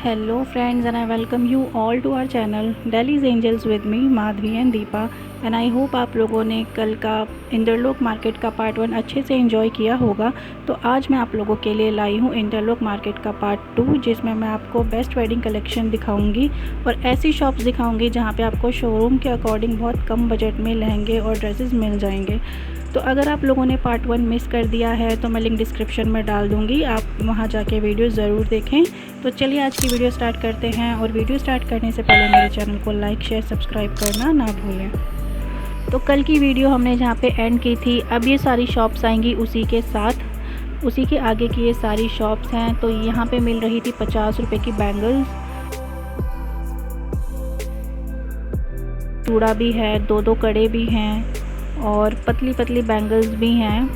Hello friends, and I welcome you all to our channel Delhi's Angels with me Madhavi and Deepa. And I hope आप लोगों ने कल का इंटरलोक market का part 1 अच्छे से एंजॉय किया होगा। तो आज मैं आप लोगों के लिए लाई हूँ इंटरलोक मार्केट का पार्ट 2, जिसमें मैं आपको बेस्ट वेडिंग कलेक्शन दिखाऊंगी और ऐसी शॉप्स दिखाऊंगी जहाँ पे आपको शोरूम के अकॉर्डिंग बहुत कम बजट में लहंगे और ड्रेसेस मिल जाएंगे। तो अगर आप लोगों ने पार्ट 1 मिस कर दिया है तो मैं लिंक डिस्क्रिप्शन में डाल दूँगी, आप वहाँ जाके वीडियो ज़रूर देखें। तो चलिए आज की वीडियो स्टार्ट करते हैं, और वीडियो स्टार्ट करने से पहले मेरे चैनल को लाइक शेयर सब्सक्राइब करना ना भूलें। तो कल की वीडियो हमने जहाँ पे एंड की थी, अब ये सारी शॉप्स आएंगी उसी के साथ, उसी के आगे की ये सारी शॉप्स हैं। तो यहाँ पे मिल रही थी 50 रुपये की बैंगल्स, चूड़ा भी है, दो कड़े भी हैं और पतली पतली बैंगल्स भी हैं।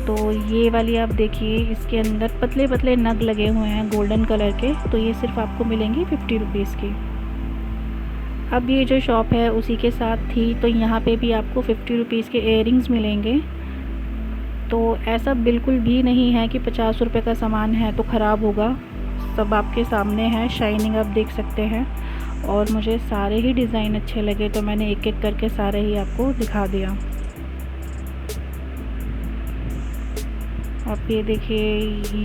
तो ये वाली आप देखिए, इसके अंदर पतले पतले नग लगे हुए हैं गोल्डन कलर के। तो ये सिर्फ आपको मिलेंगी 50 रुपीज़ की। अब ये जो शॉप है उसी के साथ थी, तो यहाँ पे भी आपको 50 रुपीज़ के इयररिंग्स मिलेंगे। तो ऐसा बिल्कुल भी नहीं है कि 50 रुपये का सामान है तो ख़राब होगा, सब आपके सामने है, शाइनिंग आप देख सकते हैं। और मुझे सारे ही डिज़ाइन अच्छे लगे तो मैंने एक एक करके सारे ही आपको दिखा दिया। आप ये देखिए,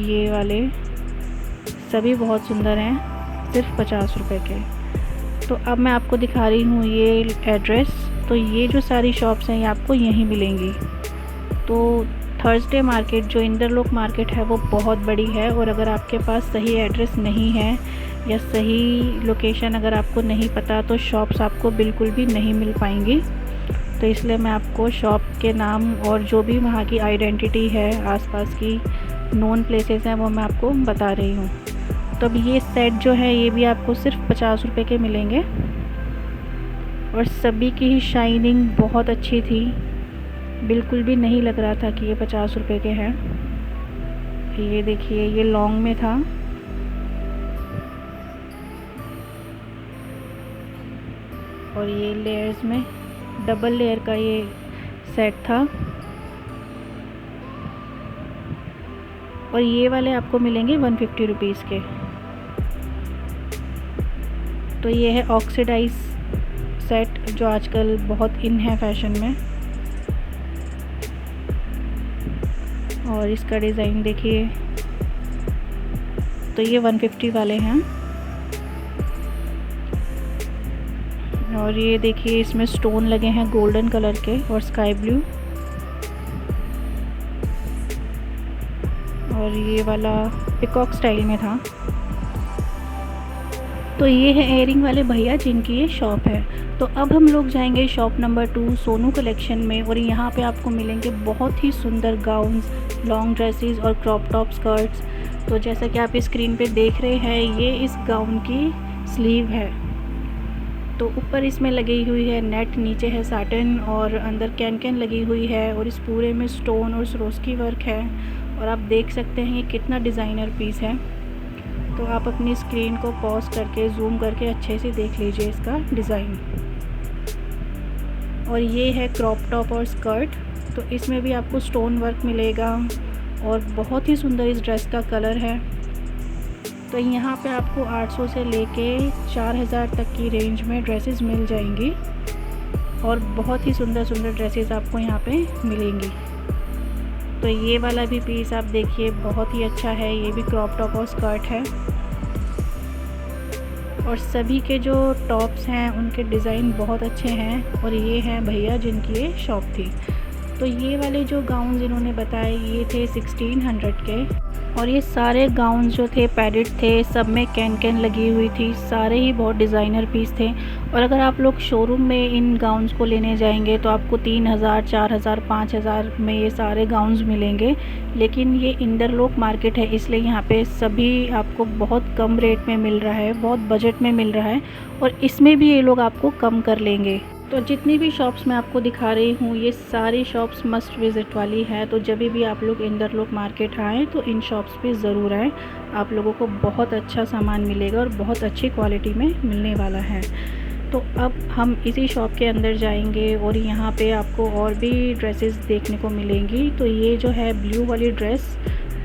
ये वाले सभी बहुत सुंदर हैं, सिर्फ 50 रुपये के। तो अब मैं आपको दिखा रही हूँ ये एड्रेस। तो ये जो सारी शॉप्स हैं ये आपको यहीं मिलेंगी। तो थर्सडे मार्केट जो इंटरलोक मार्केट है वो बहुत बड़ी है, और अगर आपके पास सही एड्रेस नहीं है या सही लोकेशन अगर आपको नहीं पता तो शॉप्स आपको बिल्कुल भी नहीं मिल पाएंगी। तो इसलिए मैं आपको शॉप के नाम और जो भी वहाँ की आइडेंटिटी है, आसपास की नोन प्लेसेस हैं, वो मैं आपको बता रही हूँ। तो अब ये सेट जो है ये भी आपको सिर्फ 50 रुपये के मिलेंगे, और सभी की ही शाइनिंग बहुत अच्छी थी, बिल्कुल भी नहीं लग रहा था कि ये 50 रुपये के हैं। ये देखिए, ये लॉन्ग में था, और ये लेयर्स में डबल लेयर का ये सेट था। और ये वाले आपको मिलेंगे 150 रुपीज़ के। तो ये है ऑक्सीडाइज सेट, जो आजकल बहुत इन है फैशन में। और इसका डिज़ाइन देखिए, तो ये 150 वाले हैं। और ये देखिए, इसमें स्टोन लगे हैं गोल्डन कलर के और स्काई ब्लू। और ये वाला पिकॉक स्टाइल में था। तो ये है एयरिंग वाले भैया जिनकी ये शॉप है। तो अब हम लोग जाएंगे शॉप नंबर 2 सोनू कलेक्शन में, और यहाँ पे आपको मिलेंगे बहुत ही सुंदर गाउन्स, लॉन्ग ड्रेसेस और क्रॉप टॉप स्कर्ट्स। तो जैसा कि आप स्क्रीन पे देख रहे हैं, ये इस गाउन की स्लीव है। तो ऊपर इसमें लगी हुई है नेट, नीचे है साटन और अंदर कैन लगी हुई है, और इस पूरे में स्टोन और सरोस्की वर्क है। और आप देख सकते हैं ये कितना डिज़ाइनर पीस है। तो आप अपनी स्क्रीन को पॉज करके जूम करके अच्छे से देख लीजिए इसका डिज़ाइन। और ये है क्रॉप टॉप और स्कर्ट, तो इसमें भी आपको स्टोन वर्क मिलेगा, और बहुत ही सुंदर इस ड्रेस का कलर है। तो यहाँ पे आपको 800 से लेके 4000 तक की रेंज में ड्रेसेस मिल जाएंगी, और बहुत ही सुंदर सुंदर ड्रेसेस आपको यहाँ पे मिलेंगी। तो ये वाला भी पीस आप देखिए, बहुत ही अच्छा है, ये भी क्रॉप टॉप और स्कर्ट है। और सभी के जो टॉप्स हैं उनके डिज़ाइन बहुत अच्छे हैं, और ये हैं भैया जिनकी ये शॉप थी। तो ये वाले जो गाउन्स इन्होंने बताए ये थे 1600 के, और ये सारे गाउन्स जो थे पैडेड थे, सब में कैन लगी हुई थी, सारे ही बहुत डिज़ाइनर पीस थे। और अगर आप लोग शोरूम में इन गाउन्स को लेने जाएंगे तो आपको 3000, 4000, 5000 में ये सारे गाउन्स मिलेंगे। लेकिन ये इंटरलोक मार्केट है, इसलिए यहाँ पे सभी आपको बहुत कम रेट में मिल रहा है, बहुत बजट में मिल रहा है, और इसमें भी ये लोग आपको कम कर लेंगे। तो जितनी भी शॉप्स मैं आपको दिखा रही हूँ ये सारी शॉप्स मस्ट विज़िट वाली है। तो जब भी आप लोग इंटरलोक मार्केट आएँ तो इन शॉप्स पे ज़रूर आएँ, आप लोगों को बहुत अच्छा सामान मिलेगा और बहुत अच्छी क्वालिटी में मिलने वाला है। तो अब हम इसी शॉप के अंदर जाएंगे, और यहाँ पे आपको और भी ड्रेसेस देखने को मिलेंगी। तो ये जो है ब्लू वाली ड्रेस,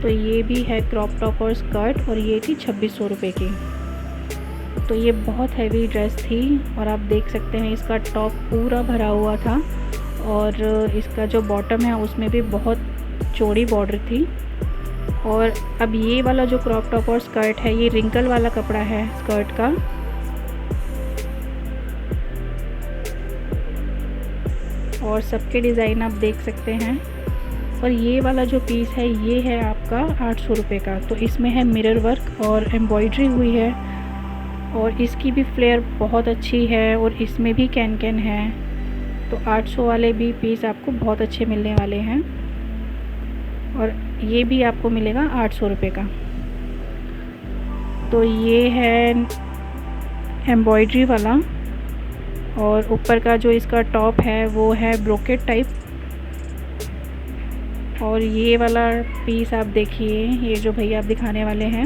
तो ये भी है क्रॉप टॉप और स्कर्ट, और ये थी 2600 रुपये की। तो ये बहुत हैवी ड्रेस थी और आप देख सकते हैं इसका टॉप पूरा भरा हुआ था और इसका जो बॉटम है उसमें भी बहुत चौड़ी बॉर्डर थी। और अब ये वाला जो क्रॉप टॉप और स्कर्ट है ये रिंकल वाला कपड़ा है स्कर्ट का। और सबके डिज़ाइन आप देख सकते हैं। और ये वाला जो पीस है ये है आपका 800 रुपये का। तो इसमें है मिरर वर्क और एम्ब्रॉयडरी हुई है और इसकी भी फ्लेयर बहुत अच्छी है और इसमें भी कैन कैन है। तो 800 वाले भी पीस आपको बहुत अच्छे मिलने वाले हैं और ये भी आपको मिलेगा 800 रुपये का। तो ये है एम्ब्रॉयडरी वाला और ऊपर का जो इसका टॉप है वो है ब्रोकेट टाइप। और ये वाला पीस आप देखिए, ये जो भैया आप दिखाने वाले हैं,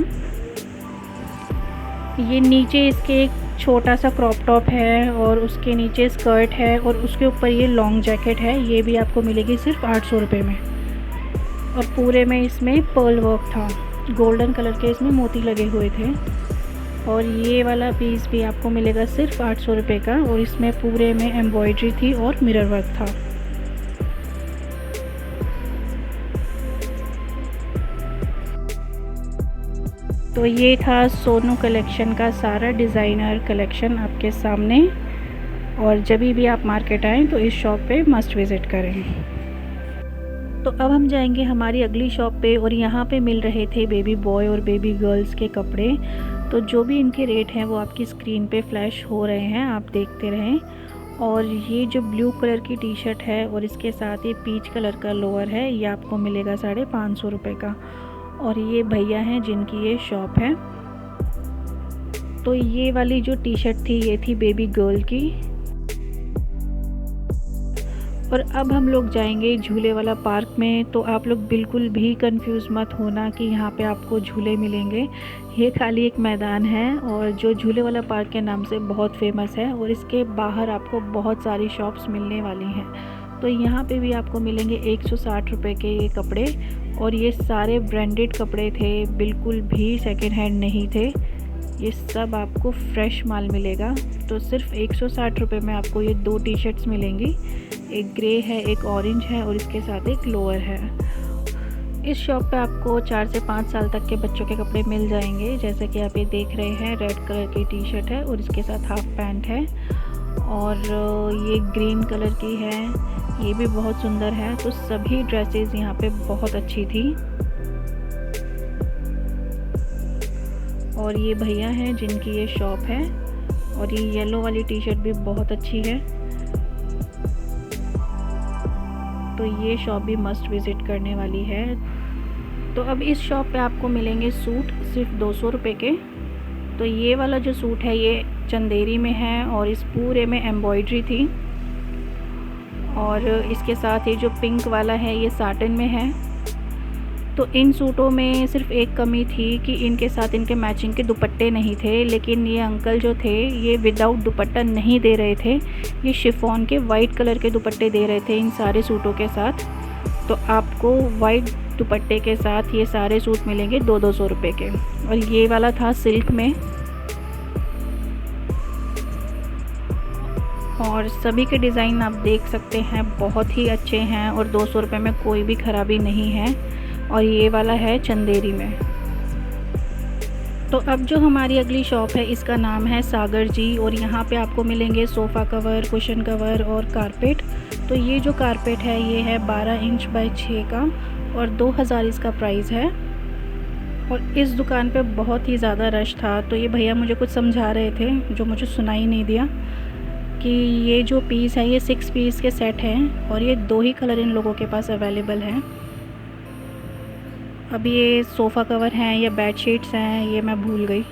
ये नीचे इसके एक छोटा सा क्रॉप टॉप है और उसके नीचे स्कर्ट है और उसके ऊपर ये लॉन्ग जैकेट है। ये भी आपको मिलेगी सिर्फ 800 रुपये में। और पूरे में इसमें पर्ल वर्क था, गोल्डन कलर के इसमें मोती लगे हुए थे। और ये वाला पीस भी आपको मिलेगा सिर्फ 800 रुपये का और इसमें पूरे में एम्ब्रॉयडरी थी और मिरर वर्क था। तो ये था सोनू कलेक्शन का सारा डिज़ाइनर कलेक्शन आपके सामने। और जब भी आप मार्केट आएँ तो इस शॉप पे मस्ट विज़िट करें। तो अब हम जाएंगे हमारी अगली शॉप पे और यहाँ पे मिल रहे थे बेबी बॉय और बेबी गर्ल्स के कपड़े। तो जो भी इनके रेट हैं वो आपकी स्क्रीन पे फ्लैश हो रहे हैं, आप देखते रहें। और ये जो ब्लू कलर की टी शर्ट है और इसके साथ ये पीच कलर का लोअर है, ये आपको मिलेगा 550 रुपये का। और ये भैया हैं जिनकी ये शॉप है। तो ये वाली जो टी शर्ट थी ये थी बेबी गर्ल की। और अब हम लोग जाएंगे झूले वाला पार्क में। तो आप लोग बिल्कुल भी कंफ्यूज मत होना कि यहाँ पे आपको झूले मिलेंगे। ये खाली एक मैदान है और जो झूले वाला पार्क के नाम से बहुत फेमस है और इसके बाहर आपको बहुत सारी शॉप्स मिलने वाली हैं। तो यहाँ पे भी आपको मिलेंगे 160 रुपये के ये कपड़े और ये सारे ब्रांडेड कपड़े थे, बिल्कुल भी सेकेंड हैंड नहीं थे। ये सब आपको फ्रेश माल मिलेगा। तो सिर्फ 160 रुपये में आपको ये 2 टी शर्ट्स मिलेंगी, एक ग्रे है एक ऑरेंज है और इसके साथ एक लोअर है। इस शॉप पे आपको 4 से 5 साल तक के बच्चों के कपड़े मिल जाएंगे। जैसे कि आप ये देख रहे हैं, रेड कलर की टी शर्ट है और इसके साथ हाफ पैंट है और ये ग्रीन कलर की है, ये भी बहुत सुंदर है। तो सभी ड्रेसेस यहाँ पे बहुत अच्छी थी। और ये भैया हैं जिनकी ये शॉप है और ये येलो वाली टी शर्ट भी बहुत अच्छी है। तो ये शॉप भी मस्ट विज़िट करने वाली है। तो अब इस शॉप पे आपको मिलेंगे सूट सिर्फ 200 रुपये के। तो ये वाला जो सूट है ये चंदेरी में है और इस पूरे में एम्ब्रॉयडरी थी। और इसके साथ ये जो पिंक वाला है ये साटन में है। तो इन सूटों में सिर्फ एक कमी थी कि इनके साथ इनके मैचिंग के दुपट्टे नहीं थे, लेकिन ये अंकल जो थे ये विदाउट दुपट्टा नहीं दे रहे थे, ये शिफॉन के वाइट कलर के दुपट्टे दे रहे थे इन सारे सूटों के साथ। तो आपको वाइट दुपट्टे के साथ ये सारे सूट मिलेंगे 200 रुपये के। और ये वाला था सिल्क में और सभी के डिज़ाइन आप देख सकते हैं बहुत ही अच्छे हैं और 200 रुपये में कोई भी ख़राबी नहीं है। और ये वाला है चंदेरी में। तो अब जो हमारी अगली शॉप है इसका नाम है सागर जी और यहाँ पे आपको मिलेंगे सोफ़ा कवर, कुशन कवर और कारपेट। तो ये जो कारपेट है ये है 12 इंच बाय 6 का और 2000 इसका प्राइस है। और इस दुकान पे बहुत ही ज़्यादा रश था। तो ये भैया मुझे कुछ समझा रहे थे जो मुझे सुनाई नहीं दिया कि ये जो पीस है ये 6 पीस के सेट हैं और ये 2 ही कलर इन लोगों के पास अवेलेबल हैं। अब ये सोफ़ा कवर हैं या बेड शीट्स हैं ये मैं भूल गई।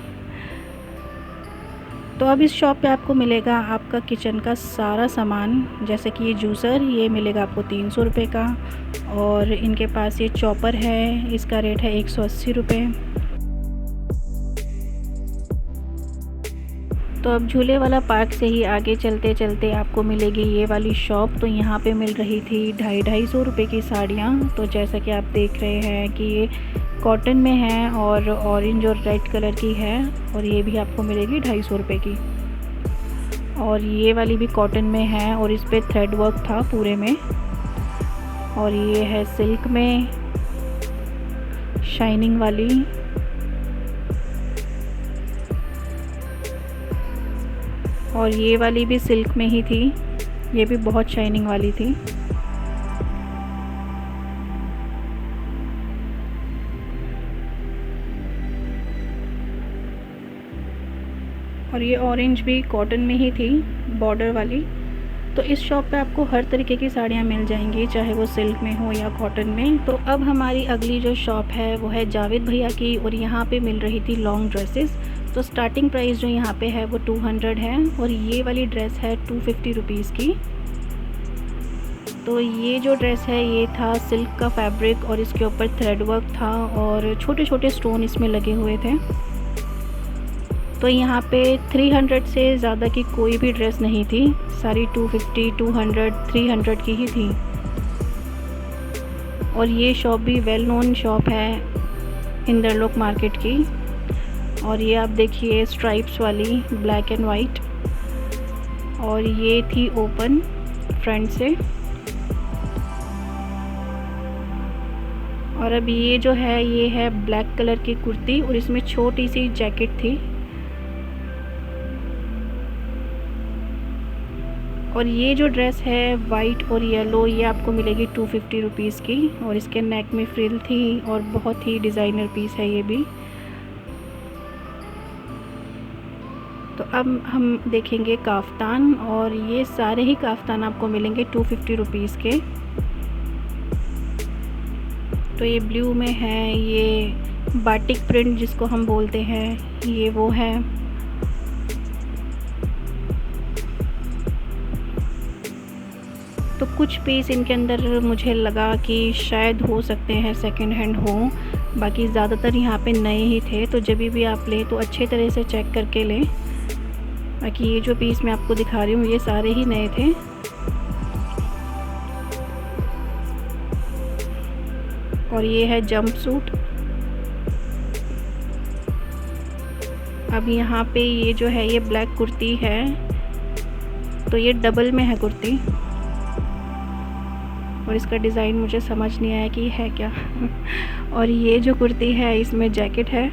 तो अब इस शॉप पे आपको मिलेगा आपका किचन का सारा सामान। जैसे कि ये जूसर ये मिलेगा आपको 300 रुपये का और इनके पास ये चॉपर है, इसका रेट है 180 रुपये। तो अब झूले वाला पार्क से ही आगे चलते चलते आपको मिलेगी ये वाली शॉप। तो यहाँ पे मिल रही थी 250-250 रुपये की साड़ियाँ। तो जैसा कि आप देख रहे हैं कि ये कॉटन में है और ऑरेंज और रेड कलर की है, और ये भी आपको मिलेगी 250 रुपये की। और ये वाली भी कॉटन में है और इस पे थ्रेड वर्क था पूरे में। और ये है सिल्क में शाइनिंग वाली। और ये वाली भी सिल्क में ही थी, ये भी बहुत शाइनिंग वाली थी। और ये ऑरेंज भी कॉटन में ही थी, बॉर्डर वाली। तो इस शॉप पे आपको हर तरीके की साड़ियाँ मिल जाएंगी, चाहे वो सिल्क में हो या कॉटन में। तो अब हमारी अगली जो शॉप है वो है जावेद भैया की, और यहाँ पे मिल रही थी लॉन्ग ड्रेसेस। तो स्टार्टिंग प्राइस जो यहाँ पे है वो 200 है, और ये वाली ड्रेस है 250 रुपीज़ की। तो ये जो ड्रेस है ये था सिल्क का फैब्रिक, और इसके ऊपर थ्रेड वर्क था और छोटे छोटे स्टोन इसमें लगे हुए थे। तो यहाँ पे 300 से ज़्यादा की कोई भी ड्रेस नहीं थी, सारी 250, 200, 300 की ही थी। और ये शॉप भी वेल नोन शॉप है इंदरलोक मार्केट की। और ये आप देखिए स्ट्राइप्स वाली ब्लैक एंड वाइट, और ये थी ओपन फ्रंट से। और अब ये जो है ये है ब्लैक कलर की कुर्ती, और इसमें छोटी सी जैकेट थी। और ये जो ड्रेस है वाइट और येलो, ये आपको मिलेगी 250 रुपीज़ की, और इसके नेक में फ्रिल थी, और बहुत ही डिज़ाइनर पीस है ये भी। तो अब हम देखेंगे काफ्तान, और ये सारे ही काफ्तान आपको मिलेंगे 250 रुपीज़ के। तो ये ब्लू में है, ये बाटिक प्रिंट जिसको हम बोलते हैं, ये वो है। तो कुछ पीस इनके अंदर मुझे लगा कि शायद हो सकते हैं सेकंड हैंड हो, बाकी ज़्यादातर यहाँ पे नए ही थे। तो जब भी आप लें तो अच्छे तरह से चेक करके लें। बाकी ये जो पीस मैं आपको दिखा रही हूँ ये सारे ही नए थे। और ये है जंप सूट। अब यहाँ पे ये जो है ये ब्लैक कुर्ती है, तो ये डबल में है कुर्ती, और इसका डिज़ाइन मुझे समझ नहीं आया कि है क्या। और ये जो कुर्ती है इसमें जैकेट है।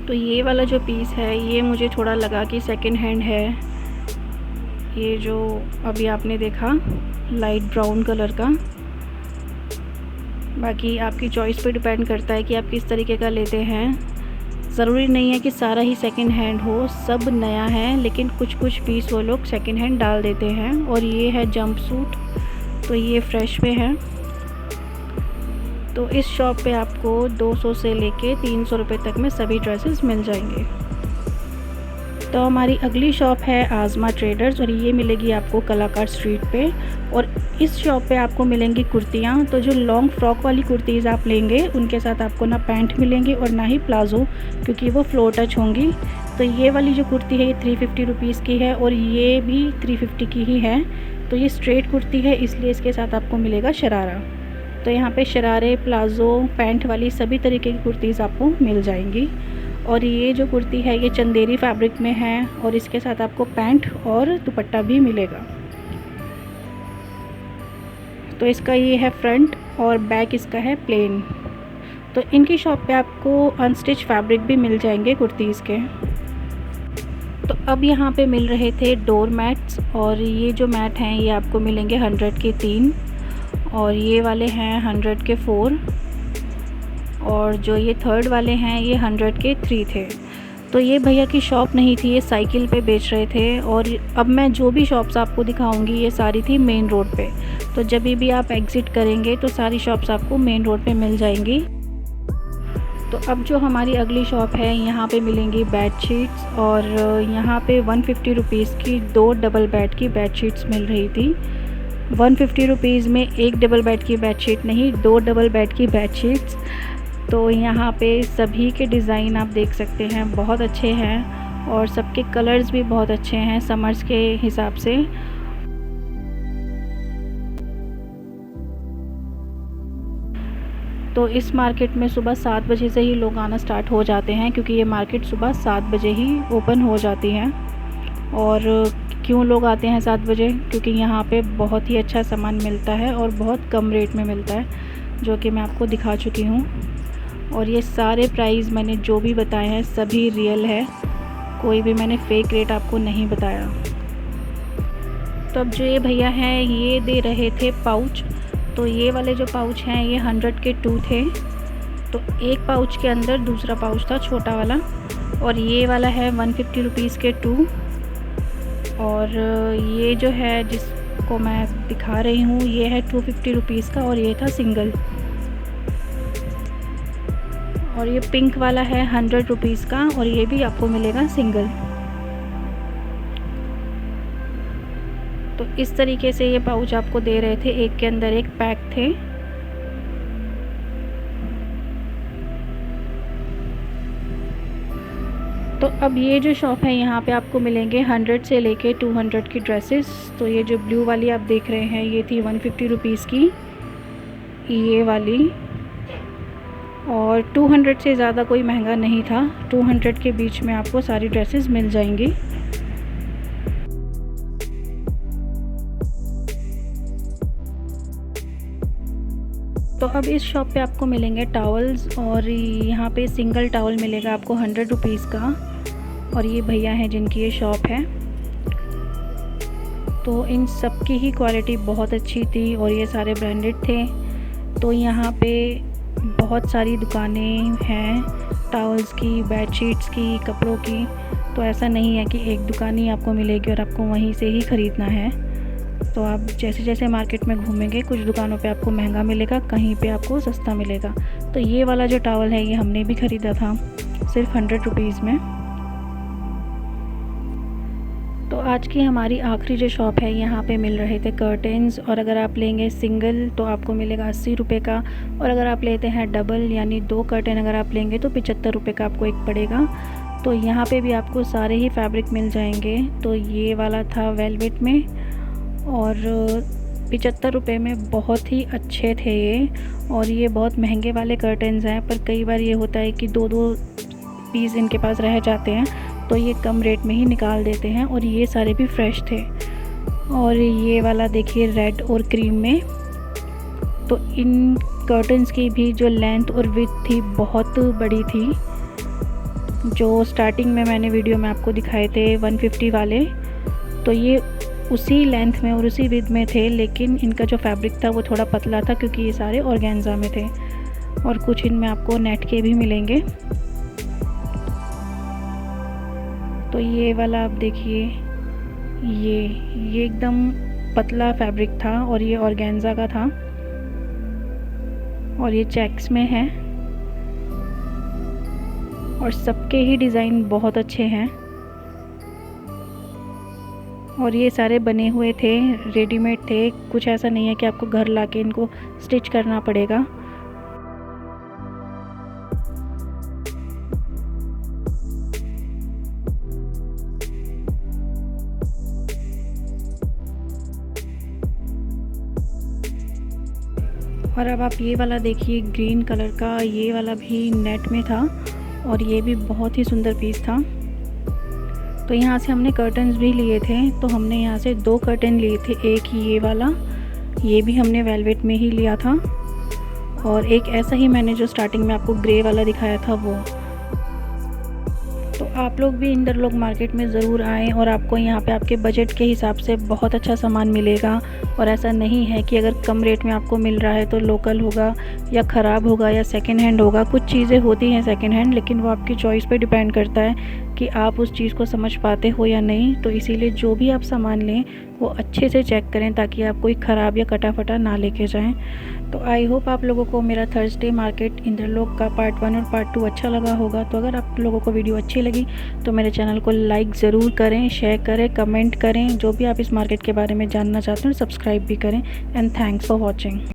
तो ये वाला जो पीस है ये मुझे थोड़ा लगा कि सेकंड हैंड है। ये जो अभी आपने देखा लाइट ब्राउन कलर का। बाकी आपकी चॉइस पे डिपेंड करता है कि आप किस तरीके का लेते हैं। ज़रूरी नहीं है कि सारा ही सेकंड हैंड हो, सब नया है, लेकिन कुछ कुछ पीस वो लोग सेकंड हैंड डाल देते हैं। और ये है जंप सूट, तो ये फ्रेश में है। तो इस शॉप पे आपको 200 से लेके 300 रुपये तक में सभी ड्रेसेस मिल जाएंगे। तो हमारी अगली शॉप है आज़मा ट्रेडर्स, और ये मिलेगी आपको कलाकार स्ट्रीट पे। और इस शॉप पे आपको मिलेंगी कुर्तियाँ। तो जो लॉन्ग फ्रॉक वाली कुर्तीज़ आप लेंगे उनके साथ आपको ना पैंट मिलेंगे और ना ही प्लाज़ो, क्योंकि वो फ्लोर टच होंगी। तो ये वाली जो कुर्ती है ये 350 रुपीज़ की है, और ये भी 350 की ही है। तो ये स्ट्रेट कुर्ती है, इसलिए इसके साथ आपको मिलेगा शरारा। तो यहाँ पे शरारे, प्लाज़ो, पैंट वाली सभी तरीके की कुर्तीज़ आपको मिल जाएंगी। और ये जो कुर्ती है ये चंदेरी फैब्रिक में है, और इसके साथ आपको पैंट और दुपट्टा भी मिलेगा। तो इसका ये है फ्रंट, और बैक इसका है प्लेन। तो इनकी शॉप पे आपको अनस्टिच फैब्रिक भी मिल जाएंगे कुर्तीज़ के। तो अब यहाँ पे मिल रहे थे डोर मैट्स, और ये जो मैट हैं ये आपको मिलेंगे 100 के 3, और ये वाले हैं 100 के 4, और जो ये थर्ड वाले हैं ये 100 के 3 थे। तो ये भैया की शॉप नहीं थी, ये साइकिल पे बेच रहे थे। और अब मैं जो भी शॉप्स आपको दिखाऊंगी ये सारी थी मेन रोड पे। तो जब भी आप एग्ज़िट करेंगे तो सारी शॉप्स आपको मेन रोड पे मिल जाएंगी। तो अब जो हमारी अगली शॉप है यहाँ पे मिलेंगी बेड शीट्स, और यहाँ पे 150 रुपीज़ की 2 डबल बेड की बेड शीट्स मिल रही थी। 150 रुपीज़ में एक डबल बेड की बेड शीट नहीं, 2 डबल बेड की बेड शीट्स। तो यहाँ पे सभी के डिज़ाइन आप देख सकते हैं, बहुत अच्छे हैं, और सबके कलर्स भी बहुत अच्छे हैं समर्स के हिसाब से। तो इस मार्केट में सुबह 7 बजे से ही लोग आना स्टार्ट हो जाते हैं, क्योंकि ये मार्केट सुबह 7 बजे ही ओपन हो जाती है। और क्यों लोग आते हैं 7 बजे? क्योंकि यहाँ पे बहुत ही अच्छा सामान मिलता है और बहुत कम रेट में मिलता है, जो कि मैं आपको दिखा चुकी हूँ। और ये सारे प्राइस मैंने जो भी बताए हैं सभी रियल है, कोई भी मैंने फ़ेक रेट आपको नहीं बताया। तो अब जो ये भैया हैं ये दे रहे थे पाउच। तो ये वाले जो पाउच हैं ये 100 के 2 थे। तो एक पाउच के अंदर दूसरा पाउच था छोटा वाला, और ये वाला है 150 रुपीज़ के 2। और ये जो है जिसको मैं दिखा रही हूँ ये है 250 रुपीज़ का, और ये था सिंगल। और ये पिंक वाला है 100 रुपीज़ का, और ये भी आपको मिलेगा सिंगल। तो इस तरीके से ये पाउच आपको दे रहे थे, एक के अंदर एक पैक थे। तो अब ये जो शॉप है यहाँ पे आपको मिलेंगे 100 से लेके 200 की ड्रेसेस। तो ये जो ब्लू वाली आप देख रहे हैं ये थी 150 रुपीज़ की, ये वाली। और 200 से ज़्यादा कोई महंगा नहीं था, 200 के बीच में आपको सारी ड्रेसेस मिल जाएंगी। तो अब इस शॉप पे आपको मिलेंगे टॉवल्स, और यहाँ पे सिंगल टॉवल मिलेगा आपको 100 रुपीज़ का। और ये भैया हैं जिनकी ये शॉप है। तो इन सब की ही क्वालिटी बहुत अच्छी थी और ये सारे ब्रांडेड थे। तो यहाँ पे बहुत सारी दुकानें हैं टॉवल्स की, बेडशीट्स की, कपड़ों की। तो ऐसा नहीं है कि एक दुकान ही आपको मिलेगी और आपको वहीं से ही ख़रीदना है। तो आप जैसे जैसे मार्केट में घूमेंगे कुछ दुकानों पे आपको महंगा मिलेगा, कहीं पे आपको सस्ता मिलेगा। तो ये वाला जो टॉवल है ये हमने भी ख़रीदा था सिर्फ 100 रुपीज़ में। तो आज की हमारी आखिरी जो शॉप है यहाँ पे मिल रहे थे कर्टेंस, और अगर आप लेंगे सिंगल तो आपको मिलेगा 80 रुपये का, और अगर आप लेते हैं डबल यानी 2 कर्टेन अगर आप लेंगे तो 75 रुपये का आपको एक पड़ेगा। तो यहाँ पे भी आपको सारे ही फैब्रिक मिल जाएंगे। तो ये वाला था वेलवेट में, और 75 रुपये में बहुत ही अच्छे थे ये। और ये बहुत महंगे वाले कर्टेंस हैं, पर कई बार ये होता है कि 2-2 पीस इनके पास रह जाते हैं, तो ये कम रेट में ही निकाल देते हैं। और ये सारे भी फ्रेश थे। और ये वाला देखिए रेड और क्रीम में। तो इन कर्टन्स की भी जो लेंथ और विड्थ थी बहुत बड़ी थी, जो स्टार्टिंग में मैंने वीडियो में आपको दिखाए थे 150 वाले। तो ये उसी लेंथ में और उसी विड्थ में थे, लेकिन इनका जो फैब्रिक था वो थोड़ा पतला था क्योंकि ये सारे ऑर्गेन्जा में थे। और कुछ इनमें आपको नेट के भी मिलेंगे। तो ये वाला आप देखिए, ये एकदम पतला फैब्रिक था और ये ऑर्गेन्जा का था, और ये चेक्स में है, और सबके ही डिज़ाइन बहुत अच्छे हैं। और ये सारे बने हुए थे, रेडीमेड थे, कुछ ऐसा नहीं है कि आपको घर लाके इनको स्टिच करना पड़ेगा। और अब आप ये वाला देखिए ग्रीन कलर का, ये वाला भी नेट में था और ये भी बहुत ही सुंदर पीस था। तो यहाँ से हमने कर्टन्स भी लिए थे। तो हमने यहाँ से 2 कर्टन लिए थे, एक ये वाला, ये भी हमने वेलवेट में ही लिया था, और एक ऐसा ही मैंने जो स्टार्टिंग में आपको ग्रे वाला दिखाया था वो। तो आप लोग भी इंदरलोक मार्केट में ज़रूर आएँ, और आपको यहाँ पे आपके बजट के हिसाब से बहुत अच्छा सामान मिलेगा। और ऐसा नहीं है कि अगर कम रेट में आपको मिल रहा है तो लोकल होगा या ख़राब होगा या सेकंड हैंड होगा। कुछ चीज़ें होती हैं सेकंड हैंड, लेकिन वो आपकी चॉइस पे डिपेंड करता है कि आप उस चीज़ को समझ पाते हो या नहीं। तो इसीलिए जो भी आप सामान लें वो अच्छे से चेक करें, ताकि आप कोई ख़राब या कटा फटा ना लेके जाएं। तो आई होप आप लोगों को मेरा थर्सडे मार्केट इंदरलोक का पार्ट 1 और पार्ट 2 अच्छा लगा होगा। तो अगर आप लोगों को वीडियो अच्छी लगी तो मेरे चैनल को लाइक ज़रूर करें, शेयर करें, कमेंट करें। जो भी आप इस मार्केट के बारे में जानना चाहते हैं सब्सक्राइब भी करें। And thanks for watching.